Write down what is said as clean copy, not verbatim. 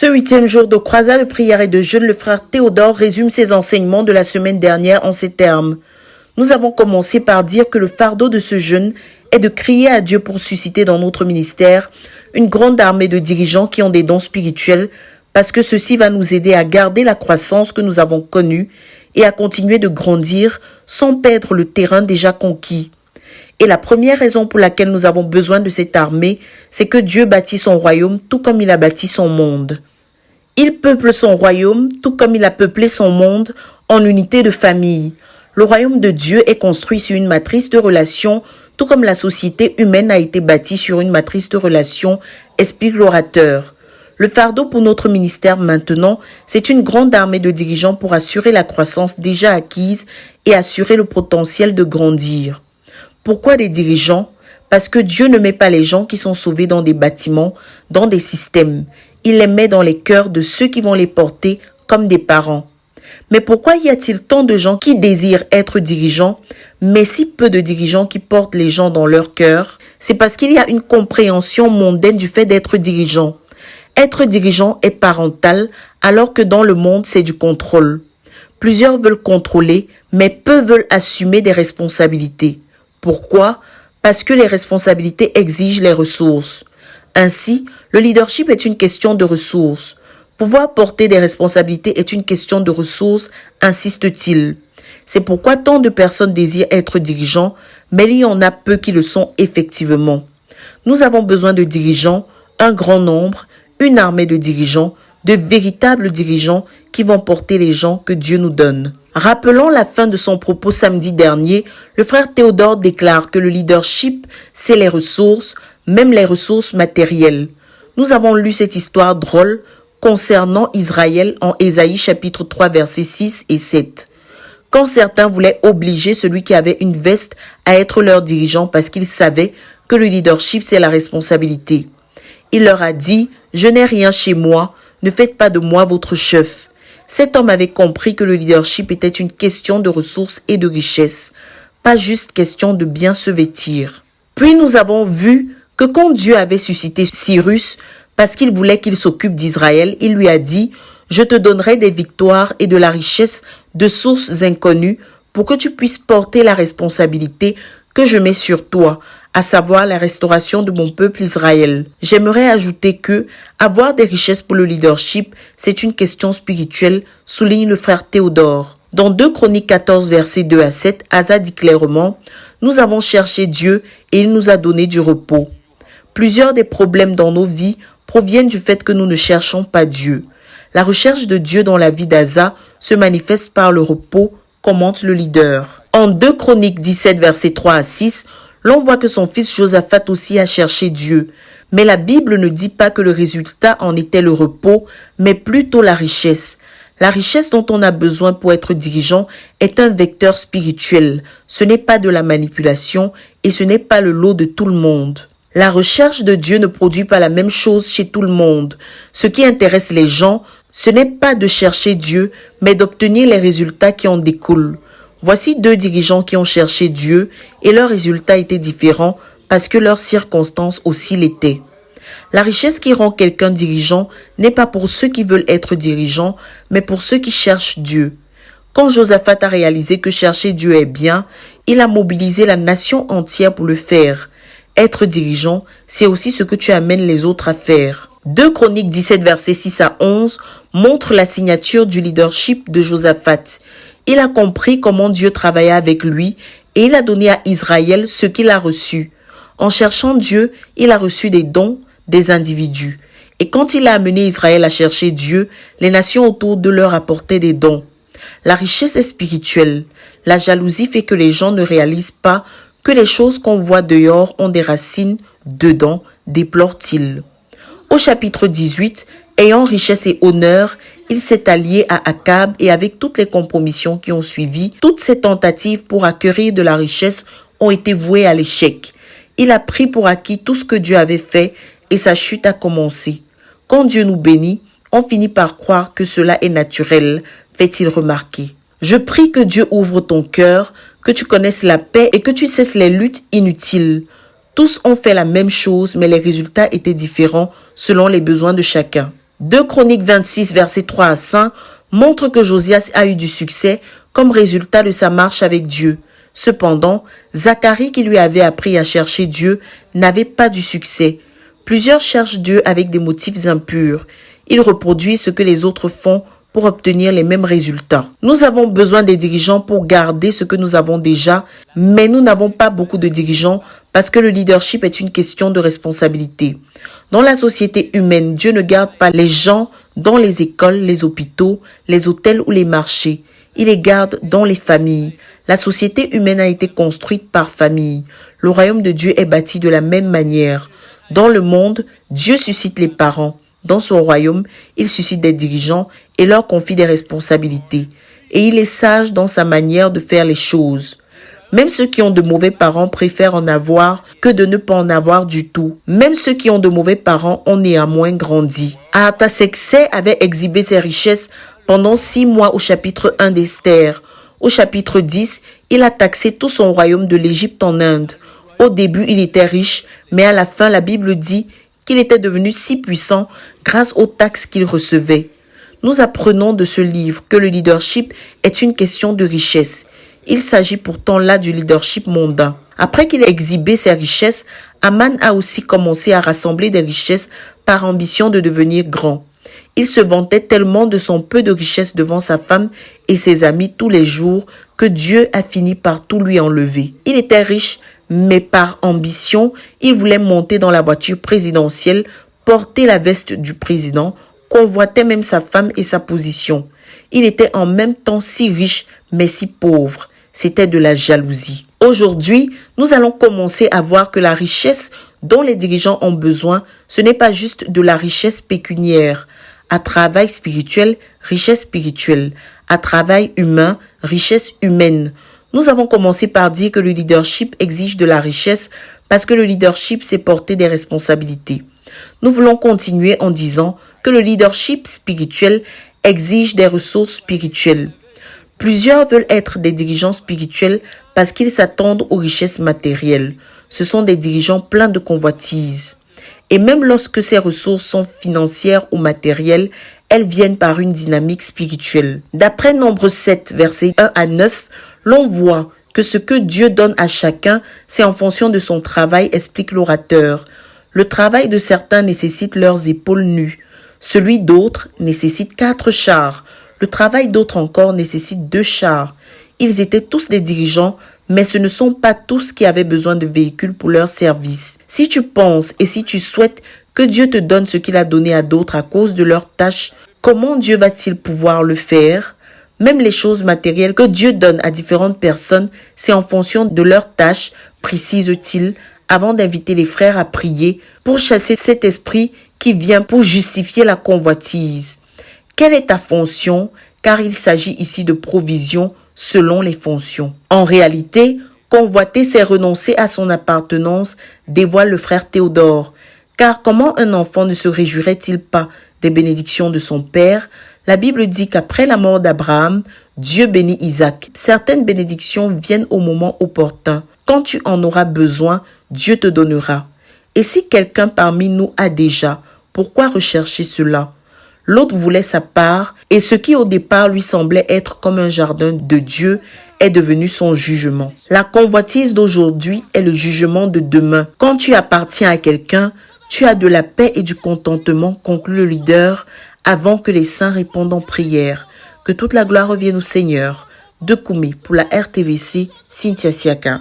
Ce 8e jour de croisade de prière et de jeûne, le frère Théodore résume ses enseignements de la semaine dernière en ces termes. Nous avons commencé par dire que le fardeau de ce jeûne est de crier à Dieu pour susciter dans notre ministère une grande armée de dirigeants qui ont des dons spirituels, parce que ceci va nous aider à garder la croissance que nous avons connue et à continuer de grandir sans perdre le terrain déjà conquis. Et la première raison pour laquelle nous avons besoin de cette armée, c'est que Dieu bâtit son royaume tout comme il a bâti son monde. Il peuple son royaume tout comme il a peuplé son monde en unité de famille. Le royaume de Dieu est construit sur une matrice de relations, tout comme la société humaine a été bâtie sur une matrice de relations, explique l'orateur. Le fardeau pour notre ministère maintenant, c'est une grande armée de dirigeants pour assurer la croissance déjà acquise et assurer le potentiel de grandir. Pourquoi des dirigeants? Parce que Dieu ne met pas les gens qui sont sauvés dans des bâtiments, dans des systèmes. Il les met dans les cœurs de ceux qui vont les porter comme des parents. Mais pourquoi y a-t-il tant de gens qui désirent être dirigeants, mais si peu de dirigeants qui portent les gens dans leur cœur? C'est parce qu'il y a une compréhension mondaine du fait d'être dirigeant. Être dirigeant est parental, alors que dans le monde, c'est du contrôle. Plusieurs veulent contrôler, mais peu veulent assumer des responsabilités. Pourquoi? Parce que les responsabilités exigent les ressources. Ainsi, le leadership est une question de ressources. Pouvoir porter des responsabilités est une question de ressources, insiste-t-il. C'est pourquoi tant de personnes désirent être dirigeants, mais il y en a peu qui le sont effectivement. Nous avons besoin de dirigeants, un grand nombre, une armée de dirigeants, de véritables dirigeants qui vont porter les gens que Dieu nous donne. Rappelant la fin de son propos samedi dernier, le frère Théodore déclare que le leadership, c'est les ressources, même les ressources matérielles. Nous avons lu cette histoire drôle concernant Israël en Ésaïe chapitre 3 versets 6 et 7. Quand certains voulaient obliger celui qui avait une veste à être leur dirigeant parce qu'ils savaient que le leadership c'est la responsabilité. Il leur a dit « Je n'ai rien chez moi, ne faites pas de moi votre chef ». Cet homme avait compris que le leadership était une question de ressources et de richesse, pas juste question de bien se vêtir. Puis nous avons vu que quand Dieu avait suscité Cyrus, parce qu'il voulait qu'il s'occupe d'Israël, il lui a dit « Je te donnerai des victoires et de la richesse de sources inconnues pour que tu puisses porter la responsabilité que je mets sur toi, à savoir la restauration de mon peuple Israël. » J'aimerais ajouter que avoir des richesses pour le leadership, c'est une question spirituelle, souligne le frère Théodore. Dans 2 Chroniques 14, versets 2 à 7, Asa dit clairement « Nous avons cherché Dieu et il nous a donné du repos. » Plusieurs des problèmes dans nos vies proviennent du fait que nous ne cherchons pas Dieu. La recherche de Dieu dans la vie d'Asa se manifeste par le repos, commente le leader. En 2 Chroniques 17, versets 3 à 6, l'on voit que son fils Josaphat aussi a cherché Dieu. Mais la Bible ne dit pas que le résultat en était le repos, mais plutôt la richesse. La richesse dont on a besoin pour être dirigeant est un vecteur spirituel. Ce n'est pas de la manipulation et ce n'est pas le lot de tout le monde. La recherche de Dieu ne produit pas la même chose chez tout le monde. Ce qui intéresse les gens, ce n'est pas de chercher Dieu, mais d'obtenir les résultats qui en découlent. Voici 2 dirigeants qui ont cherché Dieu et leurs résultats étaient différents parce que leurs circonstances aussi l'étaient. La richesse qui rend quelqu'un dirigeant n'est pas pour ceux qui veulent être dirigeants, mais pour ceux qui cherchent Dieu. Quand Josaphat a réalisé que chercher Dieu est bien, il a mobilisé la nation entière pour le faire. Être dirigeant, c'est aussi ce que tu amènes les autres à faire. 2 Chroniques 17, versets 6 à 11 montre la signature du leadership de Josaphat. Il a compris comment Dieu travaillait avec lui et il a donné à Israël ce qu'il a reçu. En cherchant Dieu, il a reçu des dons des individus. Et quand il a amené Israël à chercher Dieu, les nations autour de leur apportaient des dons. La richesse est spirituelle. La jalousie fait que les gens ne réalisent pas que les choses qu'on voit dehors ont des racines dedans, déplore-t-il. Au chapitre 18, ayant richesse et honneur, il s'est allié à Akab et avec toutes les compromissions qui ont suivi, toutes ces tentatives pour acquérir de la richesse ont été vouées à l'échec. Il a pris pour acquis tout ce que Dieu avait fait et sa chute a commencé. Quand Dieu nous bénit, on finit par croire que cela est naturel, fait-il remarquer. Je prie que Dieu ouvre ton cœur, que tu connaisses la paix et que tu cesses les luttes inutiles. Tous ont fait la même chose, mais les résultats étaient différents selon les besoins de chacun. 2 Chroniques 26, versets 3 à 5, montre que Josias a eu du succès comme résultat de sa marche avec Dieu. Cependant, Zacharie, qui lui avait appris à chercher Dieu, n'avait pas du succès. Plusieurs cherchent Dieu avec des motifs impurs. Ils reproduisent ce que les autres font pour obtenir les mêmes résultats. Nous avons besoin des dirigeants pour garder ce que nous avons déjà, mais nous n'avons pas beaucoup de dirigeants parce que le leadership est une question de responsabilité. Dans la société humaine, Dieu ne garde pas les gens dans les écoles, les hôpitaux, les hôtels ou les marchés. Il les garde dans les familles. La société humaine a été construite par famille. Le royaume de Dieu est bâti de la même manière. Dans le monde, Dieu suscite les parents. Dans son royaume, il suscite des dirigeants et leur confie des responsabilités. Et il est sage dans sa manière de faire les choses. Même ceux qui ont de mauvais parents préfèrent en avoir que de ne pas en avoir du tout. Même ceux qui ont de mauvais parents ont néanmoins grandi. Artaxerxès avait exhibé ses richesses pendant 6 mois au chapitre 1 d'Esther. Au chapitre 10, il a taxé tout son royaume de l'Égypte en Inde. Au début, il était riche, mais à la fin, la Bible dit qu'il était devenu si puissant grâce aux taxes qu'il recevait. Nous apprenons de ce livre que le leadership est une question de richesse. Il s'agit pourtant là du leadership mondain. Après qu'il ait exhibé ses richesses, Aman a aussi commencé à rassembler des richesses par ambition de devenir grand. Il se vantait tellement de son peu de richesse devant sa femme et ses amis tous les jours que Dieu a fini par tout lui enlever. Il était riche, mais par ambition, il voulait monter dans la voiture présidentielle, porter la veste du président, convoitait même sa femme et sa position. Il était en même temps si riche, mais si pauvre. C'était de la jalousie. Aujourd'hui, nous allons commencer à voir que la richesse dont les dirigeants ont besoin, ce n'est pas juste de la richesse pécuniaire. À travail spirituel, richesse spirituelle. À travail humain, richesse humaine. Nous avons commencé par dire que le leadership exige de la richesse parce que le leadership, c'est porter des responsabilités. Nous voulons continuer en disant que le leadership spirituel exige des ressources spirituelles. Plusieurs veulent être des dirigeants spirituels parce qu'ils s'attendent aux richesses matérielles. Ce sont des dirigeants pleins de convoitises. Et même lorsque ces ressources sont financières ou matérielles, elles viennent par une dynamique spirituelle. D'après Nombre 7, versets 1 à 9, l'on voit que ce que Dieu donne à chacun, c'est en fonction de son travail, explique l'orateur. Le travail de certains nécessite leurs épaules nues. Celui d'autres nécessite 4 chars. Le travail d'autres encore nécessite 2 chars. Ils étaient tous des dirigeants, mais ce ne sont pas tous qui avaient besoin de véhicules pour leur service. Si tu penses et si tu souhaites que Dieu te donne ce qu'il a donné à d'autres à cause de leurs tâches, comment Dieu va-t-il pouvoir le faire? Même les choses matérielles que Dieu donne à différentes personnes, c'est en fonction de leurs tâches, précise-t-il, avant d'inviter les frères à prier pour chasser cet esprit qui vient pour justifier la convoitise. Quelle est ta fonction? Car il s'agit ici de provision selon les fonctions. En réalité, convoiter, c'est renoncer à son appartenance, dévoile le frère Théodore. Car comment un enfant ne se réjouirait-il pas des bénédictions de son père? La Bible dit qu'après la mort d'Abraham, Dieu bénit Isaac. Certaines bénédictions viennent au moment opportun. Quand tu en auras besoin, Dieu te donnera. Et si quelqu'un parmi nous a déjà, pourquoi rechercher cela? L'autre voulait sa part, et ce qui au départ lui semblait être comme un jardin de Dieu est devenu son jugement. La convoitise d'aujourd'hui est le jugement de demain. Quand tu appartiens à quelqu'un, tu as de la paix et du contentement, conclut le leader, avant que les saints répondent en prière. Que toute la gloire revienne au Seigneur. De Koumé pour la RTVC, Cynthia Siaka.